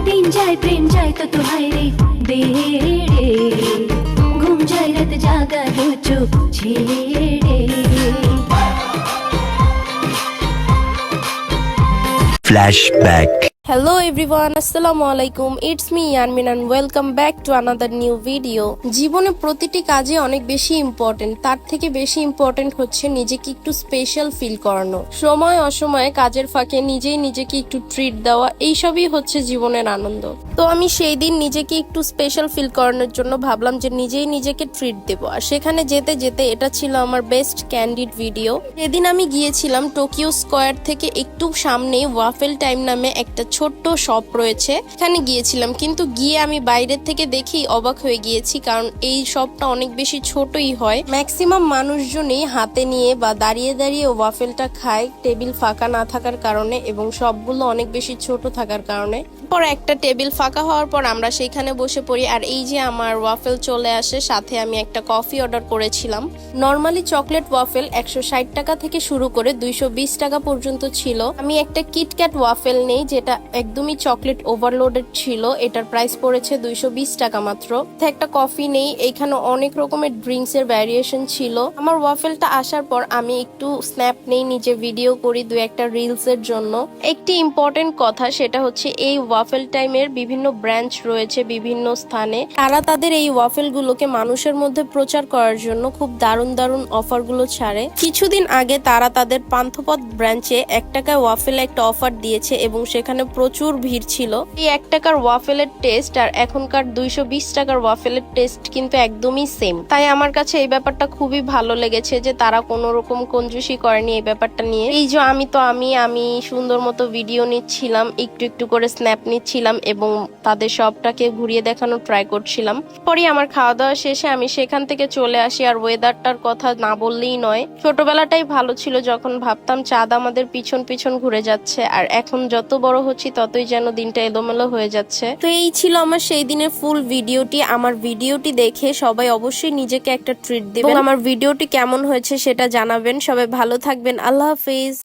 दिन जाए प्रेम जाए तो तुहाई रे बेड़े घूम जाए रात जागा दो चुप छेड़े। Flashback. Hello everyone, আসসালামু আলাইকুম। It's me Yarmin and welcome back to another new video. জীবনে প্রতিটি কাজে অনেক বেশি ইম্পর্টেন্ট, তার থেকে বেশি ইম্পর্টেন্ট হচ্ছে নিজেকে একটু স্পেশাল ফিল করানো। সময় অসময়ে কাজের ফাঁকে নিজেই নিজেকে একটু ট্রিট দেওয়া, এইসবই হচ্ছে জীবনের আনন্দ। তো আমি সেই দিন নিজেকে একটু স্পেশাল ফিল করানোর জন্য ভাবলাম যে নিজেই নিজেকে ট্রিট দেব, আর সেখানে যেতে যেতে এটা ছিল আমার বেস্ট ক্যান্ডিড ভিডিও। সেদিন আমি গিয়েছিলাম টোকিও স্কোয়ার থেকে একটু সামনে ওয়াফেল টাইম নামে একটা ছোট্ট শপ রয়েছে, এখানে গিয়েছিলাম। কিন্তু গিয়ে আমি বাইরের থেকে দেখি অবাক হয়ে গিয়েছি, কারণ এই শপটা অনেক বেশি ছোটই হয়। ম্যাক্সিমাম মানুষজনই হাতে নিয়ে বা দাঁড়িয়ে দাঁড়িয়ে ওয়াফেলটা খায়, টেবিল ফাঁকা না থাকার কারণে এবং সবগুলো অনেক বেশি ছোট থাকার কারণে। পর একটা টেবিল ফাঁকা হওয়ার পর আমরা সেইখানে বসে পড়ি, আর এই যে আমার ওয়াফেল চলে আসে, সাথে আমি একটা কফি অর্ডার করেছিলাম। নর্মালি চকলেট ওয়াফেল 160 টাকা থেকে শুরু করে 220 টাকা পর্যন্ত ছিল। আমি একটা কিটক্যাট ওয়াফেল নেই, যেটা একদমই চকলেট ওভারলোডেড ছিল, এটার প্রাইস পড়েছে 220 টাকা মাত্র। একটা কফি নেই, এইখানে অনেক রকমের ড্রিঙ্কস এর ভ্যারিয়েশন ছিল। আমার ওয়াফেলটা আসার পর আমি একটু স্ন্যাপ নেই, নিজে ভিডিও করি দু একটা রিলস এর জন্য। একটি ইম্পর্টেন্ট কথা, সেটা হচ্ছে এই ওয়াফেল টাইমের বিভিন্ন ব্রাঞ্চ রয়েছে বিভিন্ন স্থানে। তারা তাদের এই ওয়াফেল গুলোকে মানুষের মধ্যে প্রচার করার জন্য খুব দারুণ দারুণ অফার গুলো ছাড়ে। কিছুদিন আগে তারা তাদের পান্থপথ ব্রাঞ্চে 1 টাকায় ওয়াফেল একটা অফার দিয়েছে এবং সেখানে প্রচুর ভিড় ছিল। এই 1 টাকার ওয়াফেলের টেস্ট আর এখনকার 220 টাকার ওয়াফেলের টেস্ট কিন্তু একদমই সেম। তাই আমার কাছে এই ব্যাপারটা খুবই ভালো লেগেছে যে তারা কোনো রকম কঞ্জুসি করেনি এই ব্যাপারটা নিয়ে। এই যে আমি সুন্দর মতো ভিডিও নিচ্ছিলাম, একটু একটু করে স্ন্যাপ নিচ্ছিলাম এবং তাদের সবটাকে ঘুরিয়ে দেখানোর ট্রাই করছিলাম। পরে আমার খাওয়া দাওয়া শেষে আমি সেখান থেকে চলে আসি, আর ওয়েদারটার কথা না বললেই নয়। ছোটবেলাটাই ভালো ছিল, যখন ভাবতাম চাঁদ আমাদের পিছন পিছন ঘুরে যাচ্ছে, আর এখন যত বড় হচ্ছি ততই যেন দিনটা এলোমেলো হয়ে যাচ্ছে। তো এই ছিল আমার সেই দিনের ফুল ভিডিওটি। আমার ভিডিওটি দেখে সবাই অবশ্যই নিজেকে একটা ট্রিট দিবেন। আমার ভিডিওটি কেমন হয়েছে সেটা জানাবেন। সবাই ভালো থাকবেন। আল্লাহ হাফিজ।